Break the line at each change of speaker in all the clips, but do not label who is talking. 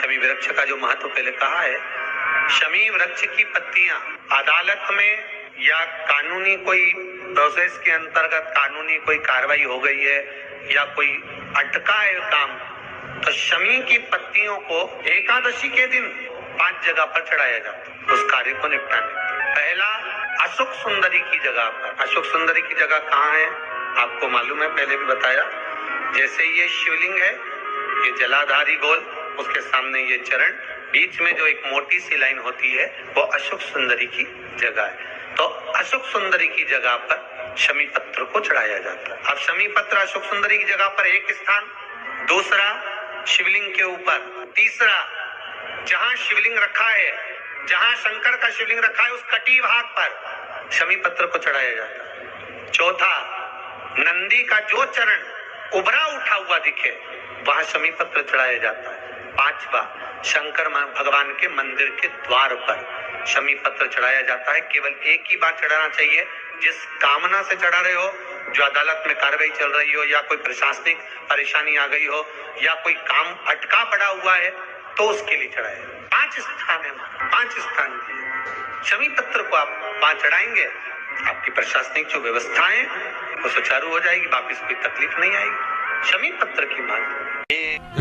शमी वृक्ष का जो महत्व पहले कहा है, शमी वृक्ष की पत्तियां अदालत में या कानूनी कोई प्रोसेस के अंतर्गत कानूनी कोई कार्रवाई हो गई है या कोई अटका है काम, तो शमी की पत्तियों को एकादशी के दिन 5 जगह पर चढ़ाया जाता है उस कार्य को निपटाने। पहला, अशोक सुंदरी की जगह पर। अशोक सुंदरी की जगह कहाँ है आपको मालूम है, पहले भी बताया। जैसे ये शिवलिंग है, ये जलाधारी गोल, उसके सामने ये चरण, बीच में जो एक मोटी सी लाइन होती है वो अशोक सुंदरी की जगह है। तो अशोक सुंदरी की जगह पर शमी पत्र को चढ़ाया जाता है। अब शमी पत्र अशोक सुंदरी की जगह पर एक स्थान, दूसरा शिवलिंग के ऊपर, तीसरा जहां शिवलिंग रखा है, जहां शंकर का शिवलिंग रखा है उस कटी भाग पर शमी पत्र को चढ़ाया जाता है। चौथा, नंदी का जो चरण उभरा उठा हुआ दिखे वहां शमी पत्र चढ़ाया जाता है। पांचवा, शंकर भगवान के मंदिर के द्वार पर शमी पत्र चढ़ाया जाता है। केवल एक ही बार चढ़ाना चाहिए, जिस कामना से चढ़ा रहे हो, जो अदालत में कार्रवाई चल रही हो या कोई प्रशासनिक परेशानी आ गई हो या कोई काम अटका पड़ा हुआ है तो उसके लिए चढ़ाए। 5 स्थान है, 5 स्थान शमी पत्र को आप 5 चढ़ाएंगे, आपकी प्रशासनिक जो व्यवस्थाएं वो सुचारू हो जाएगी, वापिस कोई तकलीफ नहीं आएगी। शमी पत्र की बात।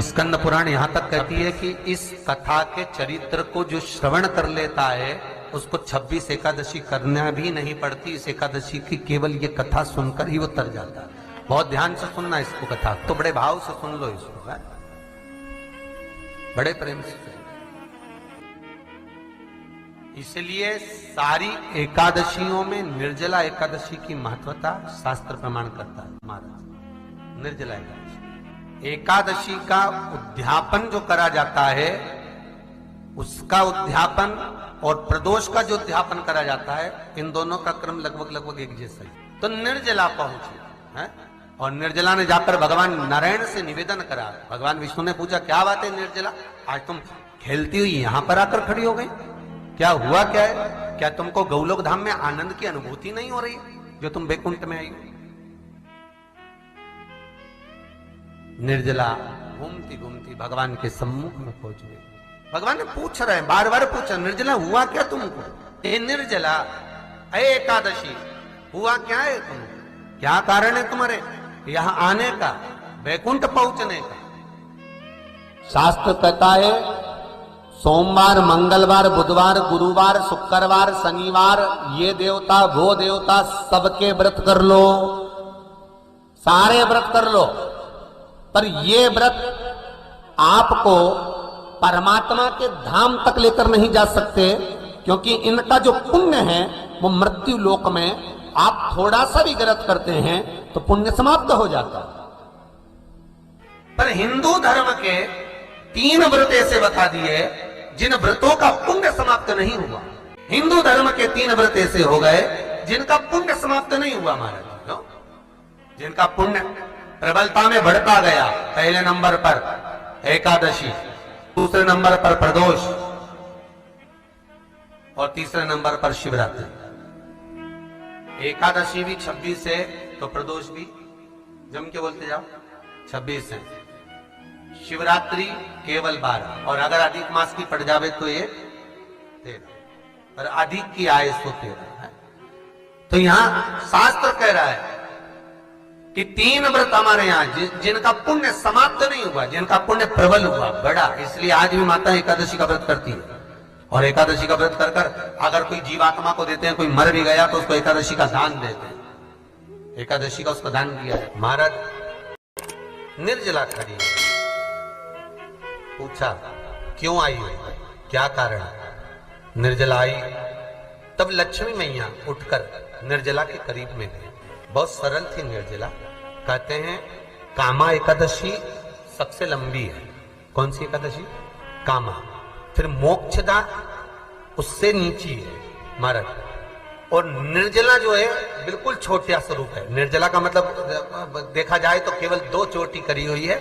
स्कंद पुराण यहाँ तक कहती है कि इस कथा के चरित्र को जो श्रवण कर लेता है उसको 26 एकादशी करना भी नहीं पड़ती। इस एकादशी की केवल ये कथा सुनकर ही वो तर जाता है। बहुत ध्यान से सुनना इसको, कथा तो बड़े भाव से सुन लो इसको, है? बड़े प्रेम से। इसलिए सारी एकादशियों में निर्जला एकादशी की महत्वता शास्त्र प्रमाण करता है महाराज। निर्जला एकादशी का उद्यापन जो करा जाता है, उसका उद्यापन और प्रदोष का जो उद्यापन करा जाता है, इन दोनों का क्रम लगभग एक जैसा ही। तो निर्जला पहुंची है और निर्जला ने जाकर भगवान नारायण से निवेदन करा। भगवान विष्णु ने पूछा, क्या बात है निर्जला, आज तुम खेलती हुई यहां पर आकर खड़ी हो गई, क्या हुआ, क्या है? क्या तुमको गौलोक धाम में आनंद की अनुभूति नहीं हो रही जो तुम बैकुंठ में आई हो? निर्जला घूमती घूमती भगवान के सम्मुख में पहुंच गई। भगवान ने पूछ रहे हैं, बार बार पूछा, निर्जला हुआ क्या तुमको? ए निर्जला, ए एकादशी, हुआ क्या है तुमको? क्या कारण है तुम्हारे यहां आने का, बैकुंठ पहुंचने का? शास्त्र कहता है सोमवार, मंगलवार, बुधवार, गुरुवार, शुक्रवार, शनिवार, ये देवता वो देवता सबके व्रत कर लो, सारे व्रत कर लो, पर ये व्रत आपको परमात्मा के धाम तक लेकर नहीं जा सकते, क्योंकि इनका जो पुण्य है वो मृत्यु लोक में आप थोड़ा सा भी गलत करते हैं तो पुण्य समाप्त हो जाता है। पर हिंदू धर्म के 3 व्रत ऐसे बता दिए जिन व्रतों का पुण्य समाप्त नहीं हुआ। हिंदू धर्म के 3 व्रत ऐसे हो गए जिनका पुण्य समाप्त नहीं हुआ महाराज, जिनका पुण्य प्रबलता में बढ़ता गया। पहले नंबर पर एकादशी, दूसरे नंबर पर प्रदोष और तीसरे नंबर पर शिवरात्रि। एकादशी भी 26 है तो प्रदोष भी जम के बोलते जाओ 26 है, शिवरात्रि केवल 12, और अगर अधिक मास की पड़ जावे तो ये 13, पर अधिक की आए तो 13 है। तो यहां शास्त्र कह रहा है कि 3 व्रत हमारे यहाँ जिनका पुण्य समाप्त नहीं हुआ, जिनका पुण्य प्रबल हुआ, बड़ा, इसलिए आज भी माता एकादशी का व्रत करती है। और एकादशी का व्रत कर कर अगर कोई जीवात्मा को देते हैं, कोई मर भी गया तो उसको एकादशी का दान देते हैं। एकादशी का उसको दान दिया है। महाराज निर्जला खड़ी है, पूछा क्यों आई हो, क्या कारण? निर्जला आई तब लक्ष्मी मैया उठकर निर्जला के करीब में गई। बहुत सरल थी निर्जला। कहते हैं कामा एकादशी सबसे लंबी है। कौन सी एकादशी? कामा। फिर मोक्षदा उससे नीची है महाराज, और निर्जला जो है बिल्कुल छोटा स्वरूप है। निर्जला का मतलब देखा जाए तो केवल 2 चोटी करी हुई है।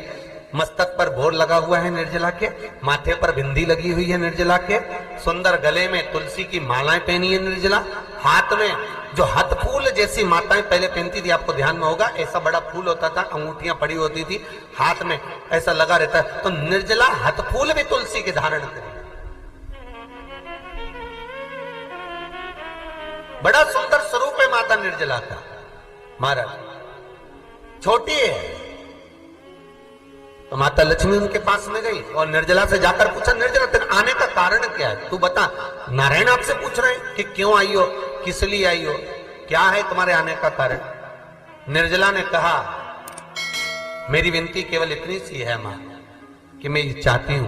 मस्तक पर भोर लगा हुआ है निर्जला के, माथे पर बिंदी लगी हुई है निर्जला के, सुंदर गले में तुलसी की मालाएं पहनी है निर्जला, हाथ में जो हाथ फूल जैसी माताएं पहले पहनती थी, आपको ध्यान में होगा, ऐसा बड़ा फूल होता था, अंगूठियां पड़ी होती थी, हाथ में ऐसा लगा रहता है। तो निर्जला हाथ फूल भी तुलसी के धारण करी। बड़ा सुंदर स्वरूप है माता निर्जला का। महाराज छोटी है तो माता लक्ष्मी उनके पास में गई और निर्जला से जाकर पूछा, निर्जला तेरे आने का कारण क्या है, तू बता। नारायण आपसे पूछ रहे हैं कि क्यों आई हो, किस लिए आई हो, क्या है तुम्हारे आने का कारण। निर्जला ने कहा, मेरी विनती केवल इतनी सी है मां कि मैं ये चाहती हूं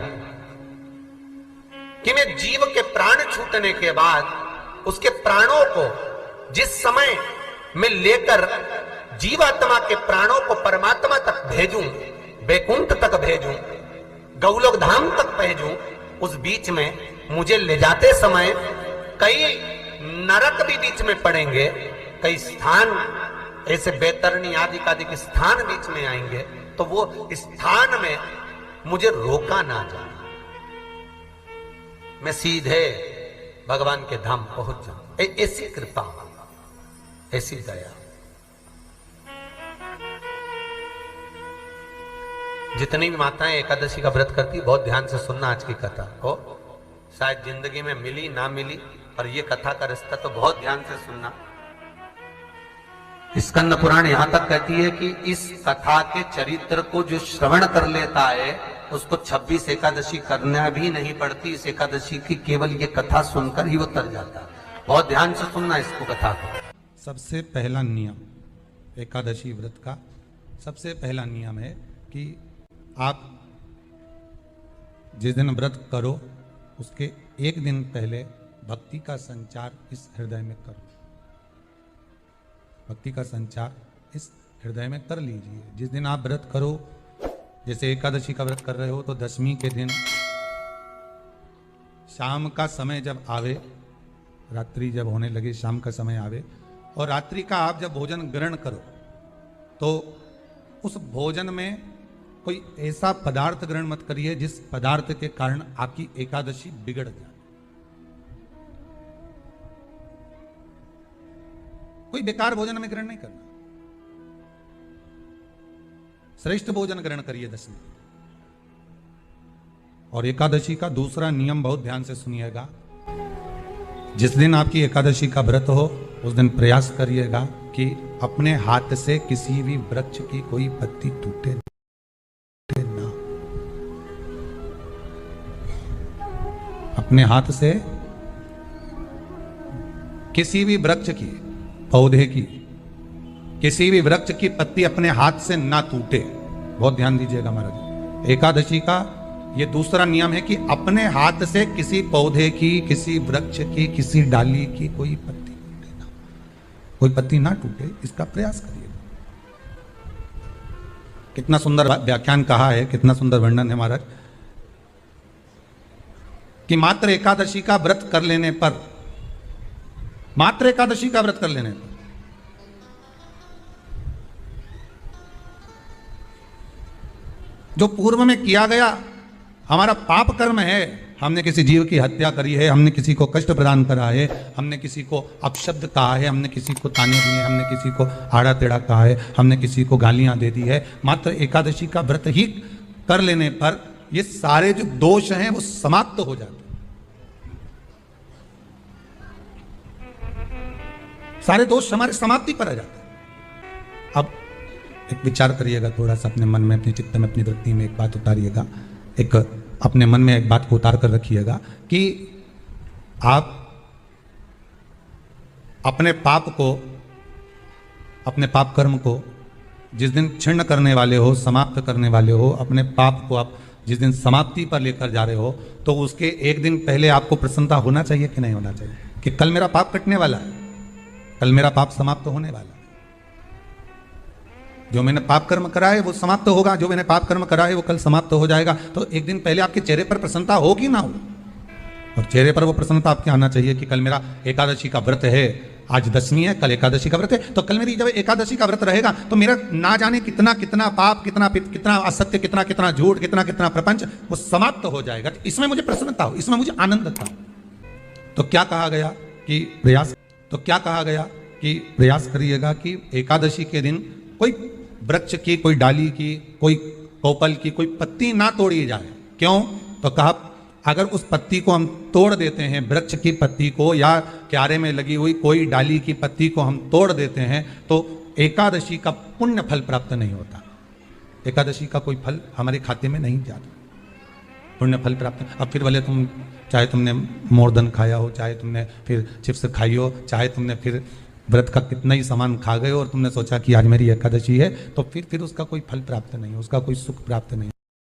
कि मैं जीव के प्राण छूटने के बाद उसके प्राणों को जिस समय मैं लेकर जीवात्मा के प्राणों को परमात्मा तक भेजूं, बैकुंठ तक भेजूं, गौलोक धाम तक भेजूं, उस बीच में मुझे ले जाते समय कई नरक भी बीच में पड़ेंगे, कई स्थान ऐसे बैतरणी आदि के स्थान बीच में आएंगे, तो वो स्थान में मुझे रोका ना जाए, मैं सीधे भगवान के धाम पहुंच जाऊं। ऐसी कृपा, ऐसी दया। जितनी भी माताएं एकादशी का व्रत करती, बहुत ध्यान से सुनना आज की कथा को। शायद जिंदगी में मिली ना मिली, पर यह कथा का रिश्ता तो बहुत ध्यान से सुनना। स्कंद पुराण यहां तक कहती है कि इस कथा के चरित्र को जो श्रवण कर लेता है उसको 26 एकादशी करना भी नहीं पड़ती। इस एकादशी की केवल ये कथा सुनकर ही वो तर जाता है। बहुत ध्यान से सुनना इसको, कथा को।
सबसे पहला नियम एकादशी व्रत का, सबसे पहला नियम है कि आप जिस दिन व्रत करो उसके एक दिन पहले भक्ति का संचार इस हृदय में करो। भक्ति का संचार इस हृदय में कर लीजिए। जिस दिन आप व्रत करो, जैसे एकादशी का व्रत कर रहे हो तो दशमी के दिन शाम का समय जब आवे, रात्रि जब होने लगे, शाम का समय आवे और रात्रि का आप जब भोजन ग्रहण करो तो उस भोजन में कोई ऐसा पदार्थ ग्रहण मत करिए जिस पदार्थ के कारण आपकी एकादशी बिगड़ जाए। कोई बेकार भोजन में ग्रहण नहीं करना, श्रेष्ठ भोजन ग्रहण करिए दशमी। और एकादशी का दूसरा नियम बहुत ध्यान से सुनिएगा। जिस दिन आपकी एकादशी का व्रत हो उस दिन प्रयास करिएगा कि अपने हाथ से किसी भी वृक्ष की कोई पत्ती टूटे ना। अपने हाथ से किसी भी वृक्ष की, पौधे की, किसी भी वृक्ष की पत्ती अपने हाथ से ना टूटे। बहुत ध्यान दीजिएगा महाराज। एकादशी का ये दूसरा नियम है कि अपने हाथ से किसी पौधे की, किसी वृक्ष की, किसी डाली की कोई पत्ती टूटे ना, कोई पत्ती ना टूटे, इसका प्रयास करिए। कितना सुंदर व्याख्यान कहा है, कितना सुंदर वर्णन है महाराज कि मात्र एकादशी का व्रत कर लेने पर, मात्र एकादशी का व्रत कर लेने पर जो पूर्व में किया गया हमारा पाप कर्म है, हमने किसी जीव की हत्या करी है, हमने किसी को कष्ट प्रदान करा है, हमने किसी को अपशब्द कहा है, हमने किसी को ताने दिए, हमने किसी को आड़ा टेढ़ा कहा है, हमने किसी को गालियां दे दी है, मात्र एकादशी का व्रत ही कर लेने पर ये सारे जो दोष हैं वो समाप्त हो जाते हैं। सारे दोष हमारे समाप्ति पर आ जाते हैं। अब एक विचार करिएगा थोड़ा सा अपने मन में, अपने चित्त में, अपनी वृत्ति में एक बात उतारिएगा, एक अपने मन में एक बात को उतार कर रखिएगा कि आप अपने पाप को, अपने पाप कर्म को जिस दिन क्षीण करने वाले हो, समाप्त करने वाले हो, अपने पाप को आप जिस दिन समाप्ति पर लेकर जा रहे हो तो उसके एक दिन पहले आपको प्रसन्नता होना चाहिए कि नहीं होना चाहिए कि कल मेरा पाप कटने वाला है, कल मेरा पाप समाप्त होने वाला है। जो मैंने पाप कर्म करा है वो समाप्त होगा, जो मैंने पाप कर्म करा है वो कल समाप्त हो जाएगा। तो एक दिन पहले आपके चेहरे पर प्रसन्नता होगी ना हो, और चेहरे पर वो प्रसन्नता आपके आना चाहिए कि कल मेरा एकादशी का व्रत है, आज दशमी है, कल एकादशी का व्रत है, तो कल मेरी जब एकादशी का व्रत रहेगा तो मेरा ना जाने कितना कितना पाप, कितना असत्य, कितना झूठ, कितना प्रपंच वो समाप्त हो जाएगा। तो इसमें मुझे प्रसन्नता हो, इसमें मुझे आनंद था। तो क्या कहा गया कि प्रयास, तो क्या कहा गया कि प्रयास करिएगा कि एकादशी के दिन कोई वृक्ष की, कोई डाली की, कोई कोपल की कोई पत्ती ना तोड़ी जाए। क्यों? तो कहा अगर उस पत्ती को हम तोड़ देते हैं, वृक्ष की पत्ती को या क्यारे में लगी हुई कोई डाली की पत्ती को हम तोड़ देते हैं, तो एकादशी का पुण्य फल प्राप्त नहीं होता। एकादशी का कोई फल हमारे खाते में नहीं जाता, पुण्य फल प्राप्त। अब फिर भले तुम चाहे तुमने मोरधन खाया हो, चाहे तुमने फिर चिप्स खाई हो, चाहे तुमने फिर व्रत का कितना ही सामान खा गए और तुमने सोचा कि आज मेरी एकादशी है, तो फिर उसका कोई फल प्राप्त नहीं, उसका कोई सुख प्राप्त नहीं।